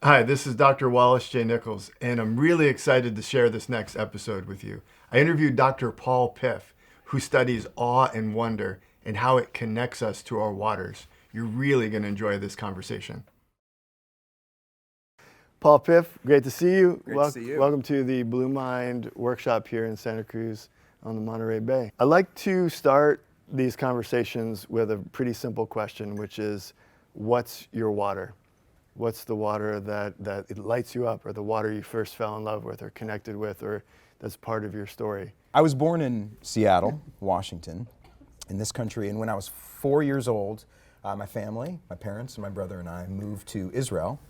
Hi, this is Dr. Wallace J. Nichols, and I'm really excited to share this next episode with you. I interviewed Dr. Paul Piff, who studies awe and wonder and how it connects us to our waters. You're really going to enjoy this conversation. Paul Piff, great to see you. Great to see you. Welcome to the Blue Mind workshop here in Santa Cruz on the Monterey Bay. I like to start these conversations with a pretty simple question, which is, what's your water? What's the water that it lights you up, or the water you first fell in love with or connected with, or that's part of your story? I was born in Seattle, Washington, in this country, and when I was 4 years old, my family, my parents and my brother and I moved to Israel,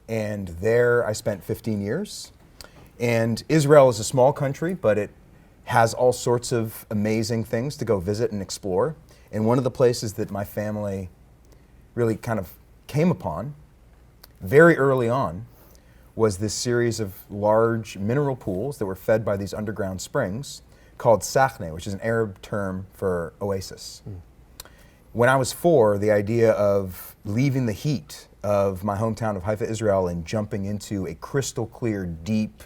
and there I spent 15 years. And Israel is a small country, but it has all sorts of amazing things to go visit and explore. And one of the places that my family really kind of came upon very early on was this series of large mineral pools that were fed by these underground springs called Sachne, which is an Arab term for oasis. When I was 4, the idea of leaving the heat of my hometown of Haifa, Israel, and jumping into a crystal clear, deep,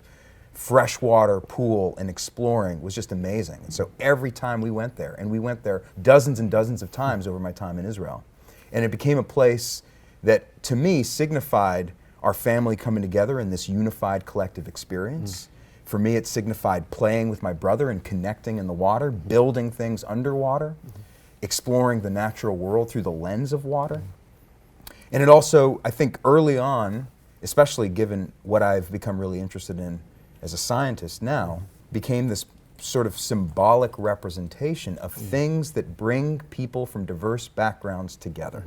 freshwater pool and exploring was just amazing. And so every time we went there, and we went there dozens and dozens of times over my time in Israel, and it became a place that to me signified our family coming together in this unified collective experience. For me, it signified playing with my brother and connecting in the water, building things underwater, exploring the natural world through the lens of water. And it also, I think early on, especially given what I've become really interested in as a scientist now, became this sort of symbolic representation of things that bring people from diverse backgrounds together.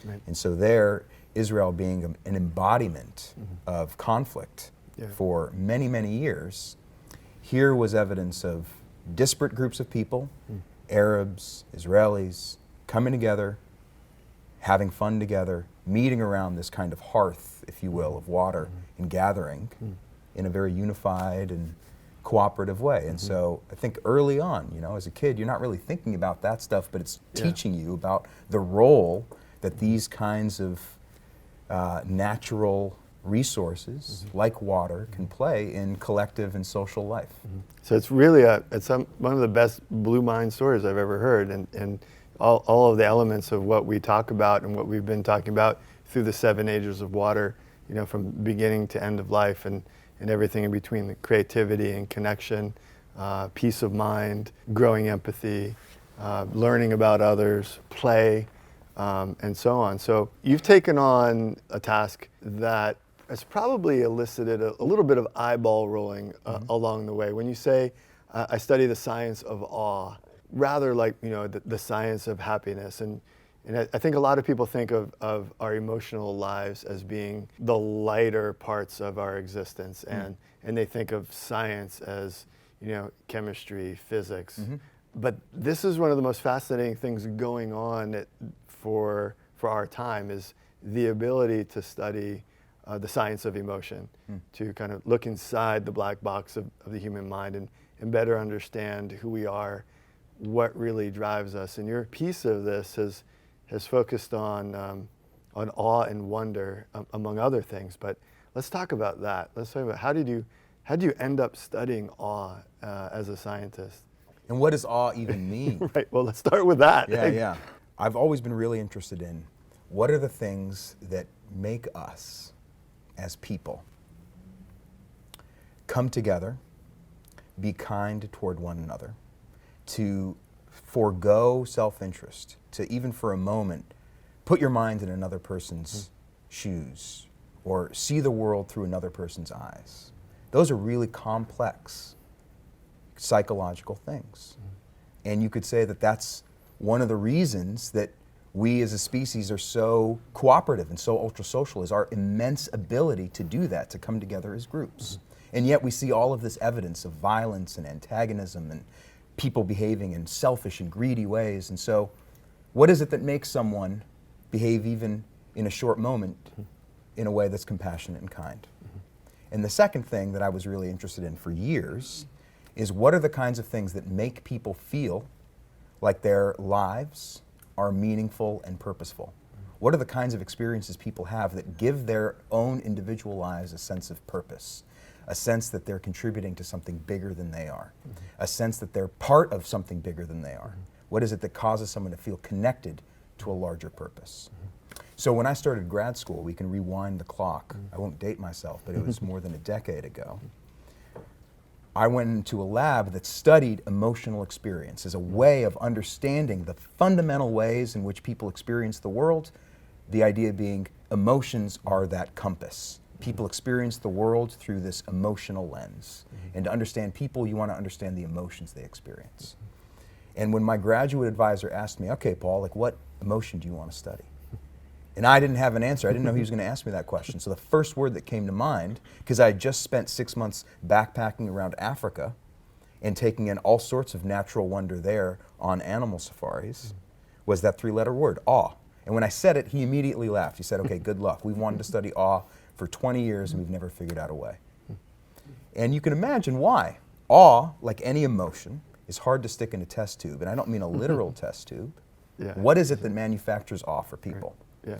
Right. And so there, Israel being an embodiment of conflict for many, many years, here was evidence of disparate groups of people, Arabs, Israelis, coming together, having fun together, meeting around this kind of hearth, if you will, of water, and gathering in a very unified and cooperative way. And so I think early on, you know, as a kid, you're not really thinking about that stuff, but it's teaching you about the role that these kinds of natural resources, like water, can play in collective and social life. So it's really one of the best Blue Mind stories I've ever heard, and all of the elements of what we talk about and what we've been talking about through the 7 ages of water, you know, from beginning to end of life, and everything in between, the creativity and connection, peace of mind, growing empathy, learning about others, play, and so on. So you've taken on a task that has probably elicited a little bit of eyeball rolling along the way. When you say, I study the science of awe, rather like, you know, the science of happiness. And I think a lot of people think of our emotional lives as being the lighter parts of our existence, and they think of science as, you know, chemistry, physics. But this is one of the most fascinating things going on for our time, is the ability to study the science of emotion, to kind of look inside the black box of the human mind and better understand who we are, what really drives us. And your piece of this has focused on awe and wonder, among other things. But let's talk about that. Let's talk about how did you end up studying awe as a scientist? And what does awe even mean? Right. Well, let's start with that. Yeah. I've always been really interested in what are the things that make us as people come together, be kind toward one another, to forego self-interest, to even for a moment put your mind in another person's shoes, or see the world through another person's eyes. Those are really complex psychological things. And you could say that that's one of the reasons that we as a species are so cooperative and so ultra-social, is our immense ability to do that, to come together as groups. And yet we see all of this evidence of violence and antagonism and people behaving in selfish and greedy ways. And so what is it that makes someone behave even in a short moment in a way that's compassionate and kind? And the second thing that I was really interested in for years is what are the kinds of things that make people feel like their lives are meaningful and purposeful? What are the kinds of experiences people have that give their own individual lives a sense of purpose, a sense that they're contributing to something bigger than they are, a sense that they're part of something bigger than they are? What is it that causes someone to feel connected to a larger purpose? So when I started grad school, we can rewind the clock. I won't date myself, but it was more than a decade ago. I went into a lab that studied emotional experience as a way of understanding the fundamental ways in which people experience the world, the idea being emotions are that compass. People experience the world through this emotional lens. And to understand people, you want to understand the emotions they experience. And when my graduate advisor asked me, okay, Paul, like what emotion do you want to study? And I didn't have an answer. I didn't know he was going to ask me that question. So the first word that came to mind, because I had just spent 6 months backpacking around Africa and taking in all sorts of natural wonder there on animal safaris, was that 3-letter word, awe. And when I said it, he immediately laughed. He said, okay, good luck. We've wanted to study awe for 20 years and we've never figured out a way. And you can imagine why. Awe, like any emotion, is hard to stick in a test tube. And I don't mean a literal test tube. Yeah. What is it that manufactures awe for people? Yeah.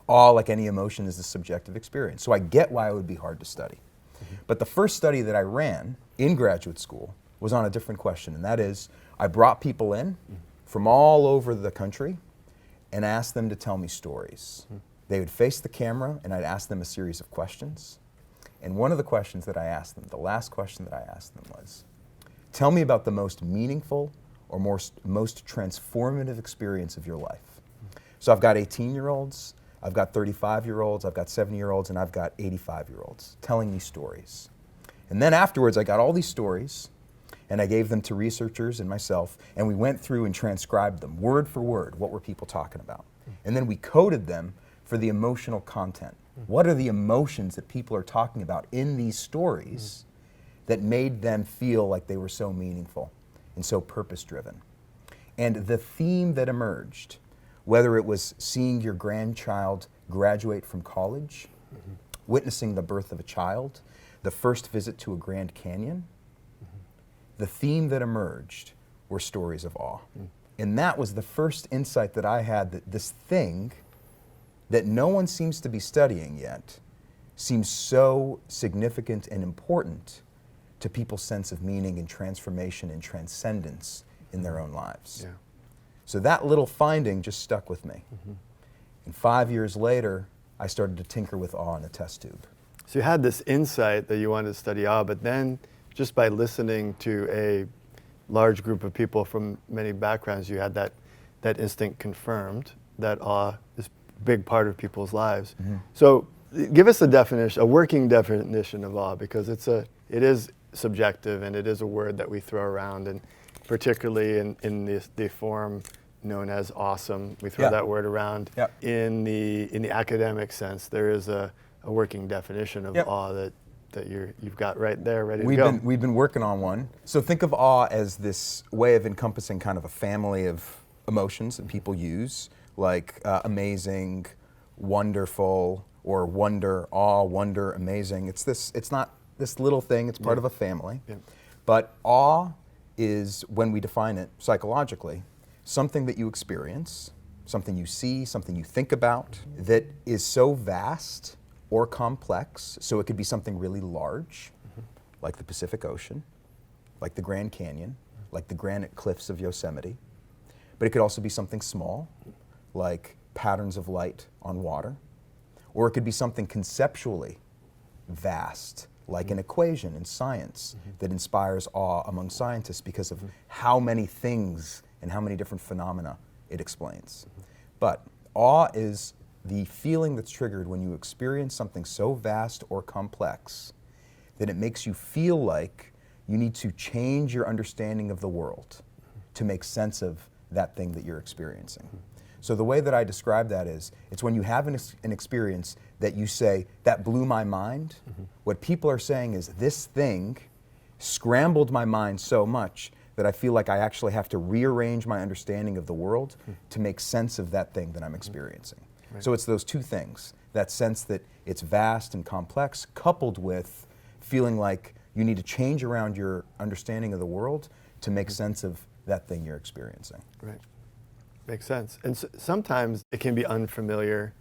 Awe, like any emotion, is a subjective experience. So I get why it would be hard to study. But the first study that I ran in graduate school was on a different question, and that is, I brought people in from all over the country and asked them to tell me stories. They would face the camera, and I'd ask them a series of questions. And one of the questions that I asked them, the last question that I asked them was, tell me about the most meaningful or most transformative experience of your life. So I've got 18-year-olds, I've got 35-year-olds, I've got 70-year-olds, and I've got 85-year-olds telling me stories. And then afterwards, I got all these stories, and I gave them to researchers and myself, and we went through and transcribed them, word for word, what were people talking about. And then we coded them for the emotional content. What are the emotions that people are talking about in these stories that made them feel like they were so meaningful and so purpose-driven? And the theme that emerged, whether it was seeing your grandchild graduate from college, witnessing the birth of a child, the first visit to a Grand Canyon, the theme that emerged were stories of awe. And that was the first insight that I had, that this thing that no one seems to be studying yet seems so significant and important to people's sense of meaning and transformation and transcendence in their own lives. Yeah. So that little finding just stuck with me. And 5 years later, I started to tinker with awe in a test tube. So you had this insight that you wanted to study awe, but then just by listening to a large group of people from many backgrounds, you had that instinct confirmed that awe is a big part of people's lives. So give us a definition, a working definition of awe, because it is subjective and it is a word that we throw around, and particularly in the form known as awesome, we throw that word around. In the academic sense, there is a working definition of awe that you've got right there ready to go. We've been working on one. So think of awe as this way of encompassing kind of a family of emotions that people use, like amazing, wonderful, or wonder, awe, wonder, amazing. It's not this little thing, it's part of a family. But awe is, when we define it psychologically, something that you experience, something you see, something you think about, that is so vast or complex. So it could be something really large, like the Pacific Ocean, like the Grand Canyon, like the granite cliffs of Yosemite. But it could also be something small, like patterns of light on water. Or it could be something conceptually vast, like an equation in science that inspires awe among scientists because of how many things and how many different phenomena it explains. But awe is the feeling that's triggered when you experience something so vast or complex that it makes you feel like you need to change your understanding of the world to make sense of that thing that you're experiencing. So the way that I describe that is, it's when you have an experience that you say, that blew my mind. What people are saying is, this thing scrambled my mind so much that I feel like I actually have to rearrange my understanding of the world to make sense of that thing that I'm experiencing. So it's those two things, that sense that it's vast and complex, coupled with feeling like you need to change around your understanding of the world to make sense of that thing you're experiencing. Right. Makes sense. And sometimes it can be unfamiliar.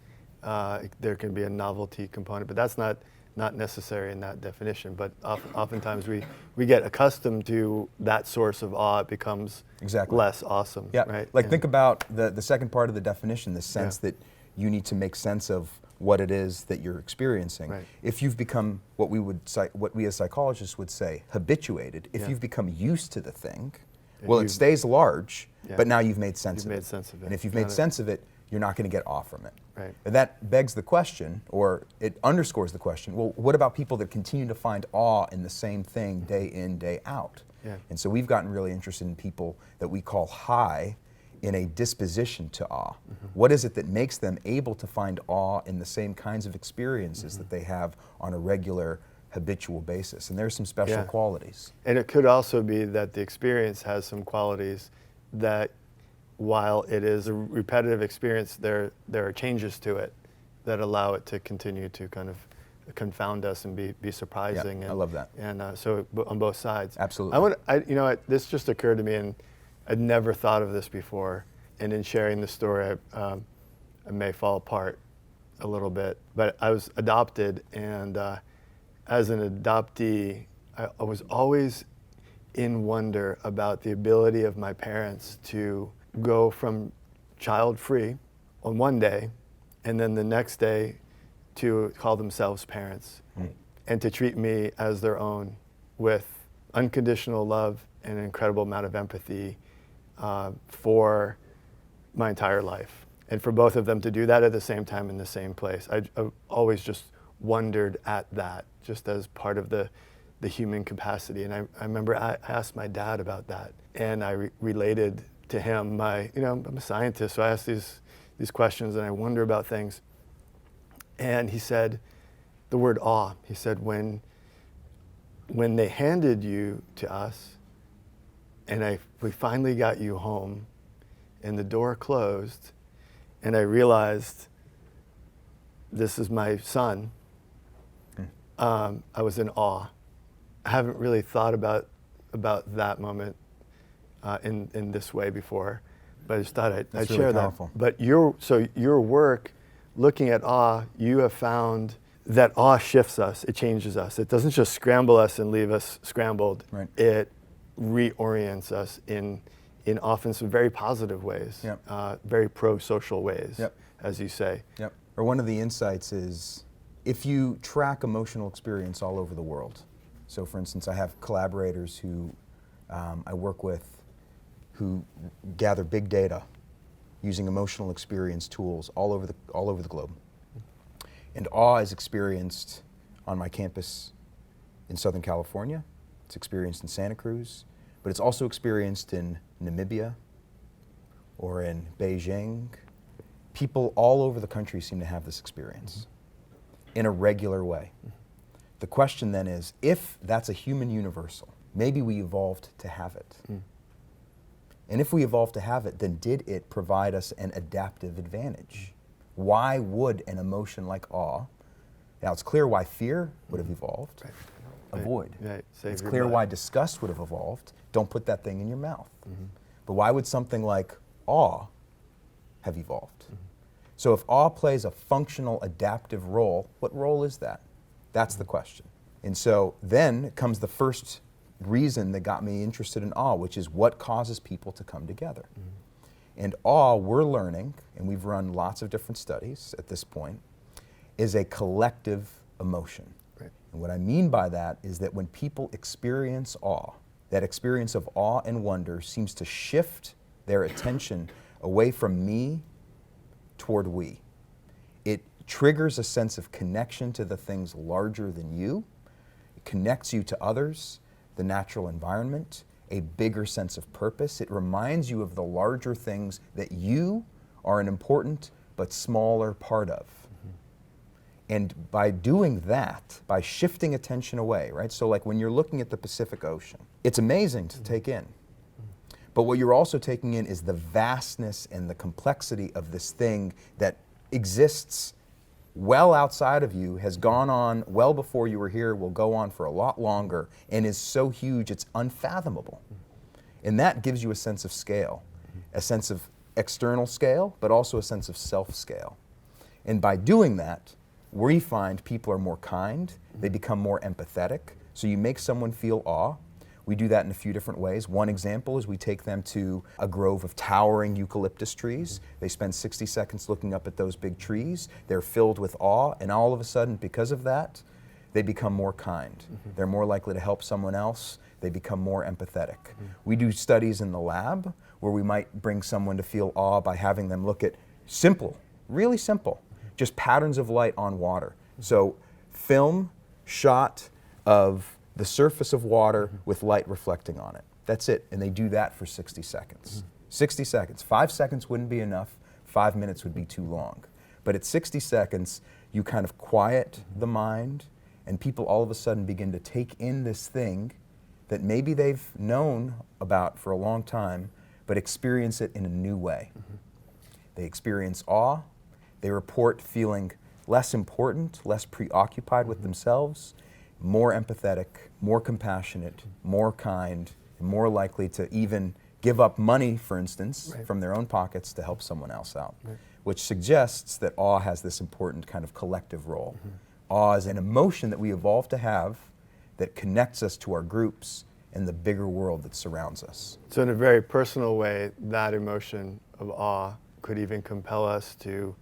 There can be a novelty component, but that's not necessary in that definition. But oftentimes we get accustomed to that source of awe. It becomes less awesome. Yeah. Right? Like think about the second part of the definition, the sense that you need to make sense of what it is that you're experiencing. Right. If you've become what we as psychologists would say habituated, if you've become used to the thing, well, it stays large, but now you've made sense of it. And if you've made sense of it, you're not going to get awe from it. Right. And that begs the question, or it underscores the question, well, what about people that continue to find awe in the same thing day in, day out? Yeah. And so we've gotten really interested in people that we call high in a disposition to awe. What is it that makes them able to find awe in the same kinds of experiences that they have on a regular, habitual basis? And there's some special qualities. And it could also be that the experience has some qualities that, while it is a repetitive experience, there are changes to it that allow it to continue to kind of confound us and be surprising. Yeah, and, I love that. And so on both sides. Absolutely. This just occurred to me, and I'd never thought of this before. And in sharing the story, I may fall apart a little bit. But I was adopted, and as an adoptee, I was always in wonder about the ability of my parents to go from child-free on one day, and then the next day to call themselves parents, and to treat me as their own with unconditional love and an incredible amount of empathy for my entire life. And for both of them to do that at the same time in the same place. I always just wondered at that, just as part of the human capacity. And I remember I asked my dad about that, and I related to him I'm a scientist, so I ask these questions and I wonder about things. And he said the word awe. He said, when they handed you to us, and we finally got you home, and the door closed, and I realized this is my son, I was in awe. I haven't really thought about that moment in this way before, but I just thought I'd share that. But your work, looking at awe, you have found that awe shifts us, it changes us. It doesn't just scramble us and leave us scrambled. Right. It reorients us in often some very positive ways, very pro-social ways, as you say. Yep. Or one of the insights is, if you track emotional experience all over the world, so for instance, I have collaborators who I work with who gather big data using emotional experience tools all over the globe. And awe is experienced on my campus in Southern California. It's experienced in Santa Cruz, but it's also experienced in Namibia or in Beijing. People all over the country seem to have this experience in a regular way. The question then is, if that's a human universal, maybe we evolved to have it. And if we evolved to have it, then did it provide us an adaptive advantage? Why would an emotion like awe, now it's clear why fear would have evolved, avoid. It's clear why disgust would have evolved, don't put that thing in your mouth. But why would something like awe have evolved? So if awe plays a functional adaptive role, what role is that? That's the question. And so then comes the first reason that got me interested in awe, which is what causes people to come together. And awe, we're learning, and we've run lots of different studies at this point, is a collective emotion. And what I mean by that is that when people experience awe, that experience of awe and wonder seems to shift their attention away from me toward we. It triggers a sense of connection to the things larger than you. It connects you to others, the natural environment, a bigger sense of purpose. It reminds you of the larger things that you are an important but smaller part of. And by doing that, by shifting attention away, right? So like when you're looking at the Pacific Ocean, it's amazing to take in. But what you're also taking in is the vastness and the complexity of this thing that exists well outside of you, has gone on well before you were here, will go on for a lot longer, and is so huge it's unfathomable. And that gives you a sense of scale, a sense of external scale, but also a sense of self scale. And by doing that, we find people are more kind, they become more empathetic. So you make someone feel awe. We do that in a few different ways. One example is we take them to a grove of towering eucalyptus trees. They spend 60 seconds looking up at those big trees. They're filled with awe, and all of a sudden, because of that, they become more kind. They're more likely to help someone else. They become more empathetic. We do studies in the lab where we might bring someone to feel awe by having them look at simple, really simple, just patterns of light on water. So film shot of the surface of water with light reflecting on it. That's it. And they do that for 60 seconds. 60 seconds. 5 seconds wouldn't be enough. 5 minutes would be too long. But at 60 seconds, you kind of quiet the mind, and people all of a sudden begin to take in this thing that maybe they've known about for a long time, but experience it in a new way. They experience awe. They report feeling less important, less preoccupied with themselves, more empathetic, more compassionate, more kind, and more likely to even give up money, for instance, from their own pockets to help someone else out, which suggests that awe has this important kind of collective role. Awe is an emotion that we evolved to have that connects us to our groups and the bigger world that surrounds us. So in a very personal way, that emotion of awe could even compel us to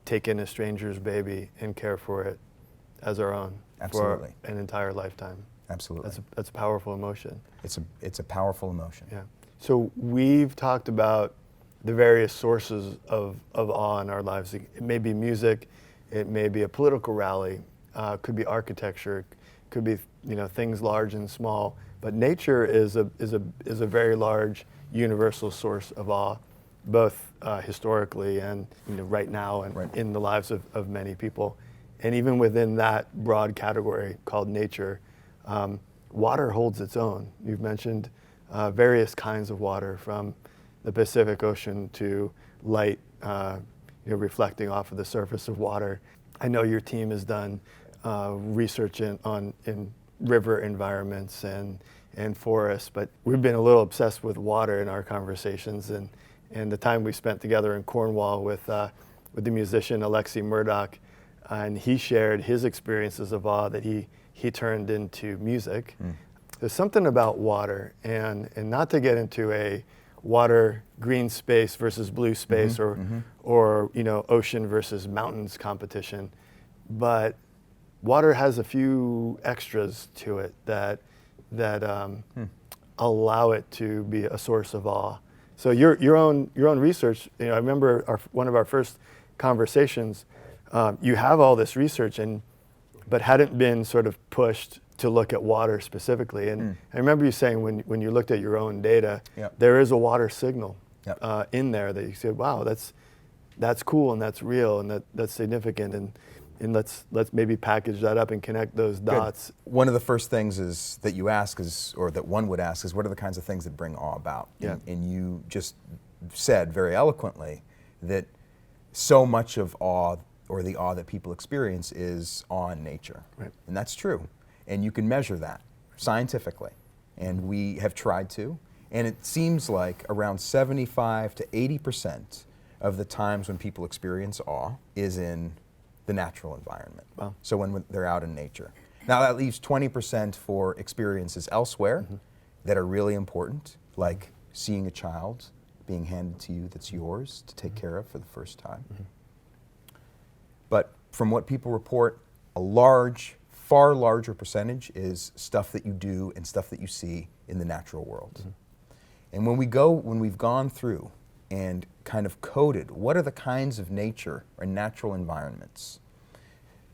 take in a stranger's baby and care for it as our own. Absolutely. For an entire lifetime. Absolutely. That's a powerful emotion. It's a powerful emotion. Yeah. So we've talked about the various sources of awe in our lives. It may be music, it may be a political rally, could be architecture, could be things large and small. But nature is a very large universal source of awe, both historically and right now and in the lives of many people. And even within that broad category called nature, water holds its own. You've mentioned various kinds of water, from the Pacific Ocean to light reflecting off of the surface of water. I know your team has done research in river environments and forests, but we've been a little obsessed with water in our conversations, and the time we spent together in Cornwall with the musician Alexi Murdoch. And he shared his experiences of awe that he turned into music. There's something about water, and not to get into a water green space versus blue space or ocean versus mountains competition, but water has a few extras to it that allow it to be a source of awe. So your own research, I remember one of our first conversations. You have all this research, but hadn't been sort of pushed to look at water specifically. And I remember you saying when you looked at your own data, there is a water signal in there that you said, wow, that's cool and that's real and that's significant, and let's maybe package that up and connect those dots. Good. One of the first things that you ask or that one would ask is, what are the kinds of things that bring awe about? And you just said very eloquently that so much of awe, or the awe that people experience, is awe in nature. And that's true. And you can measure that scientifically. And we have tried to. And it seems like around 75 to 80% of the times when people experience awe is in the natural environment. Wow. So when they're out in nature. Now that leaves 20% for experiences elsewhere that are really important, like seeing a child being handed to you that's yours to take care of for the first time. But from what people report, far larger percentage is stuff that you do and stuff that you see in the natural world. And when we've gone through and kind of coded what are the kinds of nature or natural environments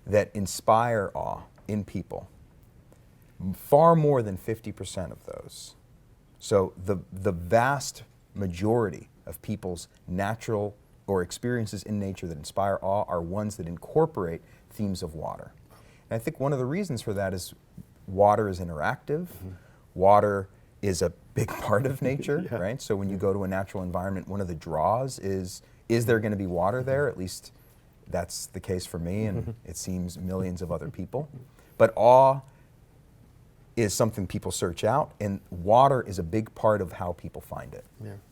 that inspire awe in people, far more than 50% of those. So the vast majority of people's natural or experiences in nature that inspire awe are ones that incorporate themes of water. And I think one of the reasons for that is water is interactive. Water is a big part of nature, right? So when you go to a natural environment, one of the draws is there going to be water there? At least that's the case for me, and it seems millions of other people. But awe is something people search out, and water is a big part of how people find it.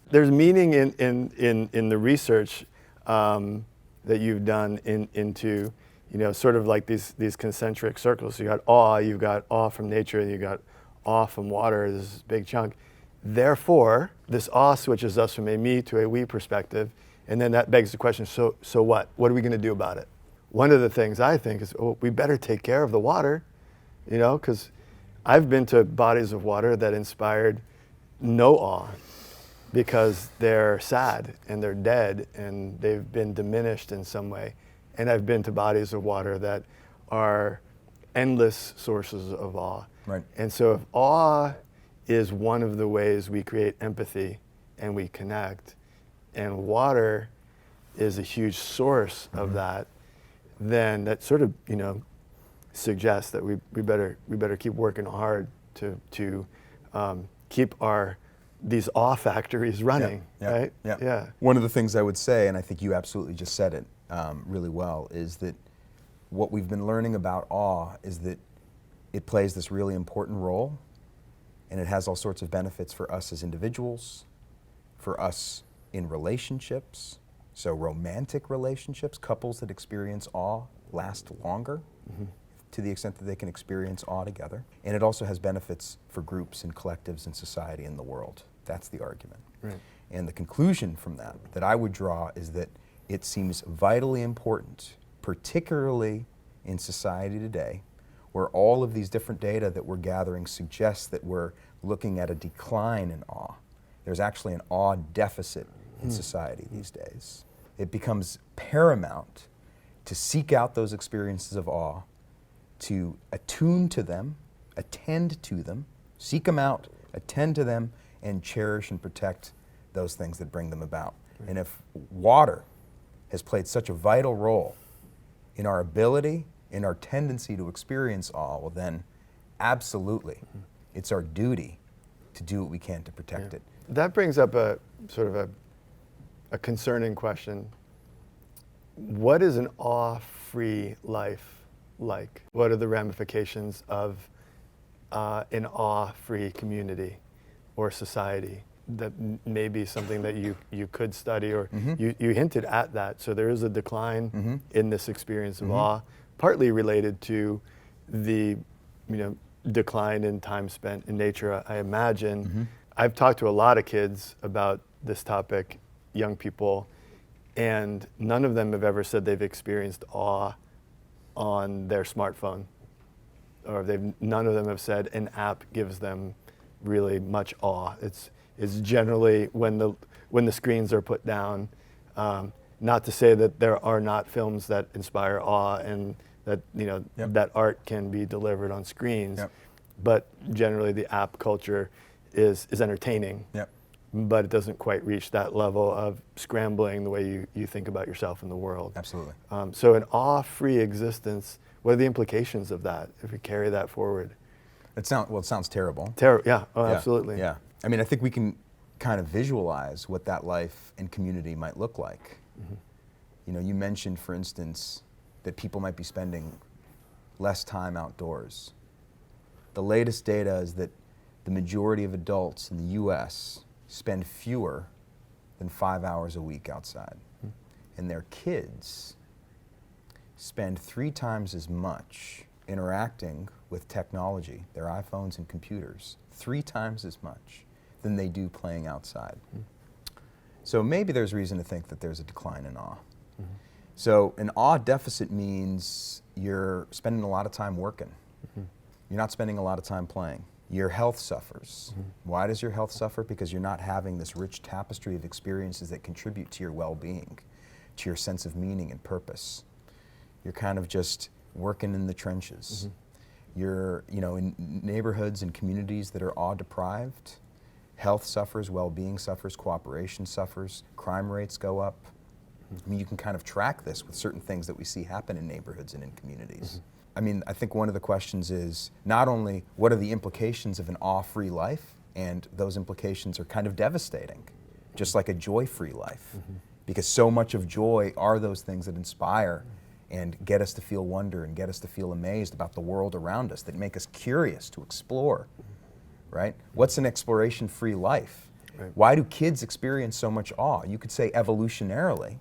There's meaning in the research that you've done into, sort of like these concentric circles. So you've got awe from nature, and you've got awe from water, this big chunk. Therefore, this awe switches us from a me to a we perspective, and then that begs the question, so what? What are we going to do about it? One of the things I think is, we better take care of the water, because I've been to bodies of water that inspired no awe because they're sad and they're dead and they've been diminished in some way. And I've been to bodies of water that are endless sources of awe. Right. And so if awe is one of the ways we create empathy and we connect, and water is a huge source of that, then that sort of, suggests that we better keep working hard to keep these awe factories running, right? Yeah. One of the things I would say, and I think you absolutely just said it really well, is that what we've been learning about awe is that it plays this really important role, and it has all sorts of benefits for us as individuals, for us in relationships. So romantic relationships, couples that experience awe last longer to the extent that they can experience awe together. And it also has benefits for groups and collectives and society in the world. That's the argument. Right. And the conclusion from that I would draw is that it seems vitally important, particularly in society today, where all of these different data that we're gathering suggests that we're looking at a decline in awe. There's actually an awe deficit in society these days. It becomes paramount to seek out those experiences of awe, to attune to them, attend to them, seek them out, attend to them, and cherish and protect those things that bring them about. Right. And if water has played such a vital role in our ability, in our tendency to experience awe, well then, absolutely, it's our duty to do what we can to protect it. That brings up a sort of a concerning question. What is an awe-free life like? What are the ramifications of an awe-free community or society? That may be something that you could study, or you hinted at that. So there is a decline in this experience of awe, partly related to the decline in time spent in nature, I imagine. I've talked to a lot of kids about this topic, young people, and none of them have ever said they've experienced awe on their smartphone, or none of them have said an app gives them really much awe. It's generally when the screens are put down. Not to say that there are not films that inspire awe and that that art can be delivered on screens, but generally the app culture is entertaining. But it doesn't quite reach that level of scrambling the way you think about yourself in the world. Absolutely. So an awe-free existence, what are the implications of that if we carry that forward? It sounds terrible. Yeah, absolutely. Yeah. I mean, I think we can kind of visualize what that life and community might look like. You mentioned, for instance, that people might be spending less time outdoors. The latest data is that the majority of adults in the U.S. spend fewer than 5 hours a week outside. And their kids spend 3 times as much interacting with technology, their iPhones and computers, 3 times as much than they do playing outside. So maybe there's reason to think that there's a decline in awe. So an awe deficit means you're spending a lot of time working. You're not spending a lot of time playing. Your health suffers. Why does your health suffer? Because you're not having this rich tapestry of experiences that contribute to your well-being, to your sense of meaning and purpose. You're kind of just working in the trenches. You're, in neighborhoods and communities that are awe-deprived, health suffers, well-being suffers, cooperation suffers, crime rates go up. I mean, you can kind of track this with certain things that we see happen in neighborhoods and in communities. I mean, I think one of the questions is not only what are the implications of an awe-free life, and those implications are kind of devastating, just like a joy-free life, because so much of joy are those things that inspire and get us to feel wonder and get us to feel amazed about the world around us, that make us curious to explore, right? What's an exploration-free life? Right. Why do kids experience so much awe? You could say evolutionarily,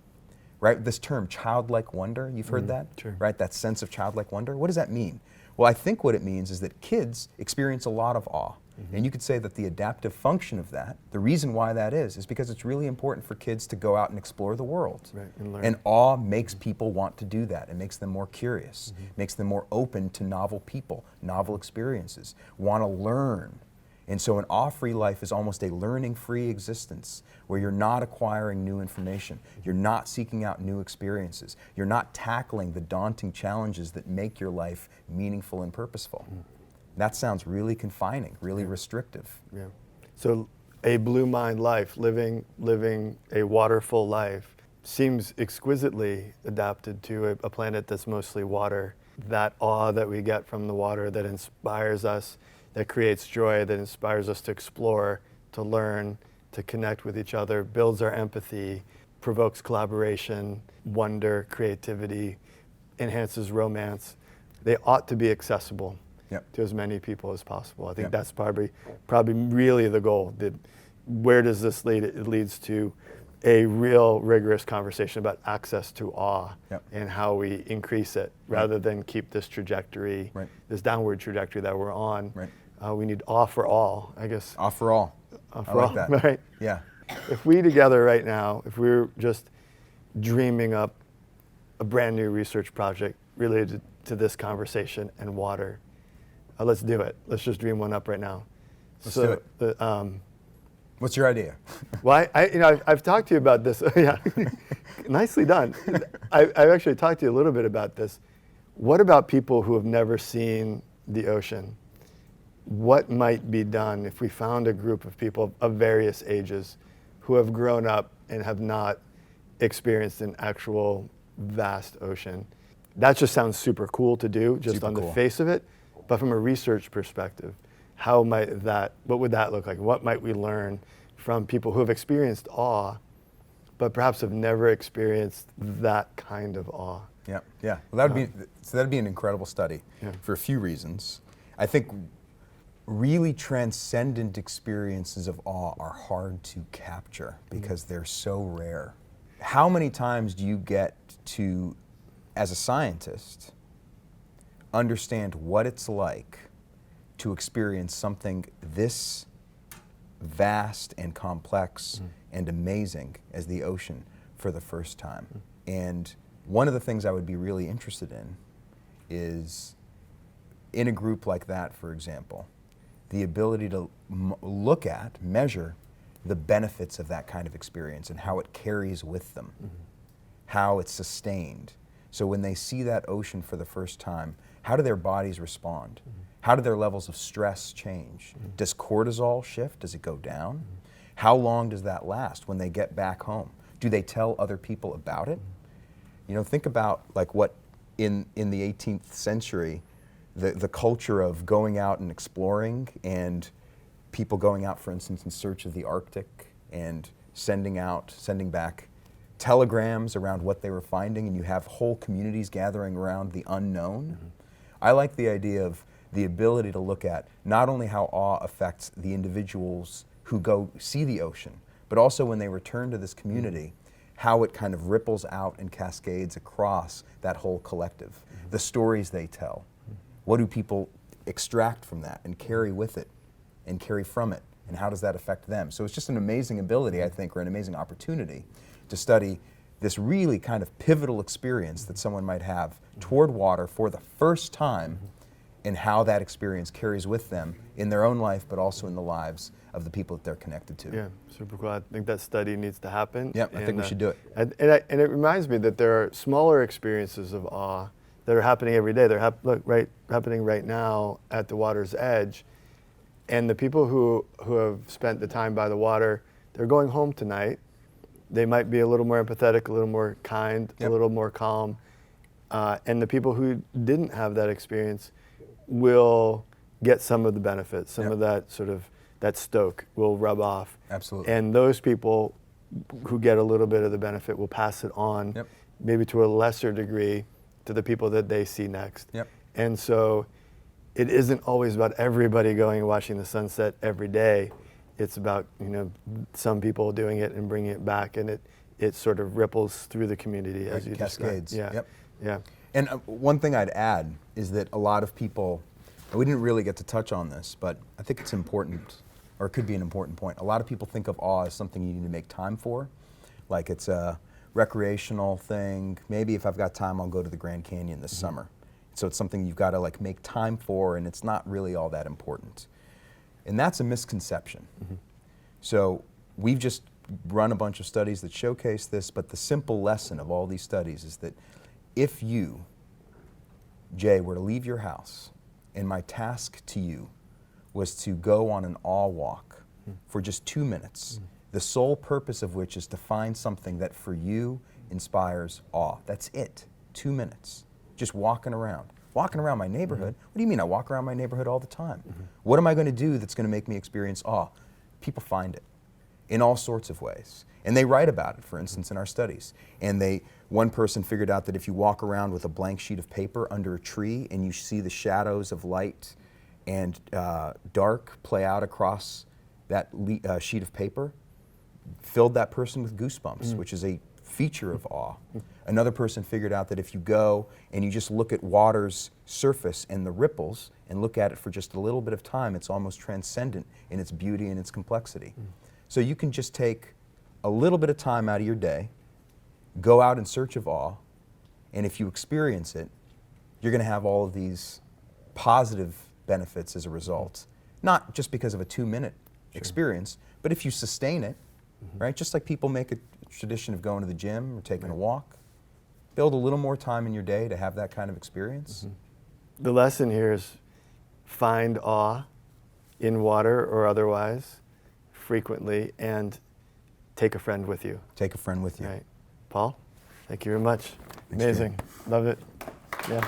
right? This term, childlike wonder, you've heard that? Sure. Right, that sense of childlike wonder. What does that mean? Well, I think what it means is that kids experience a lot of awe. And you could say that the adaptive function of that, the reason why that is because it's really important for kids to go out and explore the world. Right, and learn. And awe makes people want to do that. It makes them more curious, makes them more open to novel people, novel experiences, want to learn. And so an awe-free life is almost a learning-free existence where you're not acquiring new information, you're not seeking out new experiences, you're not tackling the daunting challenges that make your life meaningful and purposeful. That sounds really confining, really restrictive. Yeah. So a blue mind life, living a waterful life, seems exquisitely adapted to a planet that's mostly water. That awe that we get from the water that inspires us, that creates joy, that inspires us to explore, to learn, to connect with each other, builds our empathy, provokes collaboration, wonder, creativity, enhances romance. They ought to be accessible to as many people as possible. I think that's probably really the goal. Where does this lead? It leads to a real rigorous conversation about access to awe and how we increase it rather than keep this trajectory, this downward trajectory that we're on. We need awe for all, I guess. Awe for all. Awe I for like all, that. right? Yeah. If we together right now, if we're just dreaming up a brand new research project related to this conversation and water, let's do it. Let's just dream one up right now. Let's do it. What's your idea? Well, I've talked to you about this. Yeah, nicely done. I've actually talked to you a little bit about this. What about people who have never seen the ocean? What might be done if we found a group of people of various ages who have grown up and have not experienced an actual vast ocean? That just sounds super cool to do, just Super on the cool. face of it. But from a research perspective, what would that look like? What might we learn from people who have experienced awe, but perhaps have never experienced that kind of awe? Yeah. Well, that'd be an incredible study for a few reasons. I think really transcendent experiences of awe are hard to capture because they're so rare. How many times do you get to, as a scientist, understand what it's like to experience something this vast and complex and amazing as the ocean for the first time? And one of the things I would be really interested in is, in a group like that, for example, the ability to look at, measure the benefits of that kind of experience and how it carries with them, how it's sustained. So when they see that ocean for the first time, how do their bodies respond? How do their levels of stress change? Does cortisol shift? Does it go down? How long does that last when they get back home? Do they tell other people about it? You know, think about like what in the 18th century, the culture of going out and exploring and people going out, for instance, in search of the Arctic and sending back telegrams around what they were finding, and you have whole communities gathering around the unknown. I like the idea of the ability to look at not only how awe affects the individuals who go see the ocean, but also when they return to this community, how it kind of ripples out and cascades across that whole collective. The stories they tell. What do people extract from that and carry with it and carry from it? And how does that affect them? So it's just an amazing ability, I think, or an amazing opportunity to study this really kind of pivotal experience that someone might have toward water for the first time, and how that experience carries with them in their own life, but also in the lives of the people that they're connected to. Yeah, super cool. I think that study needs to happen. Yeah, I think we should do it. And it reminds me that there are smaller experiences of awe that are happening every day. They're happening right now at the water's edge. And the people who have spent the time by the water, they're going home tonight. They might be a little more empathetic, a little more kind, a little more calm. And the people who didn't have that experience will get some of the benefits, some of that sort of, that stoke will rub off. Absolutely. And those people who get a little bit of the benefit will pass it on, maybe to a lesser degree, to the people that they see next. And so it isn't always about everybody going and watching the sunset every day. It's about, some people doing it and bringing it back, and it sort of ripples through the community as you described. Cascades. Yep. Yeah. And one thing I'd add is that a lot of people, and we didn't really get to touch on this, but I think it's important, or it could be an important point. A lot of people think of awe as something you need to make time for, like it's a recreational thing. Maybe if I've got time, I'll go to the Grand Canyon this summer. So it's something you've got to like make time for, and it's not really all that important. And that's a misconception. So we've just run a bunch of studies that showcase this, but the simple lesson of all these studies is that if you, Jay, were to leave your house, and my task to you was to go on an awe walk for just 2 minutes, the sole purpose of which is to find something that for you inspires awe. That's it. 2 minutes. Just walking around. Walking around my neighborhood? What do you mean? I walk around my neighborhood all the time. What am I going to do that's going to make me experience awe? People find it in all sorts of ways. And they write about it, for instance, in our studies. And one person figured out that if you walk around with a blank sheet of paper under a tree and you see the shadows of light and dark play out across that sheet of paper, filled that person with goosebumps, which is a feature of awe. Another person figured out that if you go and you just look at water's surface and the ripples and look at it for just a little bit of time, it's almost transcendent in its beauty and its complexity. So you can just take a little bit of time out of your day, go out in search of awe, and if you experience it, you're going to have all of these positive benefits as a result. Not just because of a 2-minute experience, but if you sustain it, right? Just like people make a tradition of going to the gym or taking a walk, build a little more time in your day to have that kind of experience. The lesson here is find awe in water or otherwise frequently, and take a friend with you. Take a friend with you. Right. Paul, thank you very much. Thanks, Amazing. Love it. Yeah.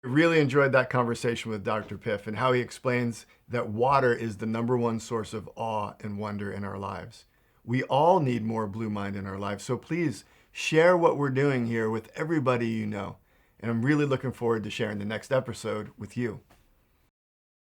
I really enjoyed that conversation with Dr. Piff and how he explains that water is the #1 source of awe and wonder in our lives. We all need more Blue Mind in our lives, so please share what we're doing here with everybody you know. And I'm really looking forward to sharing the next episode with you.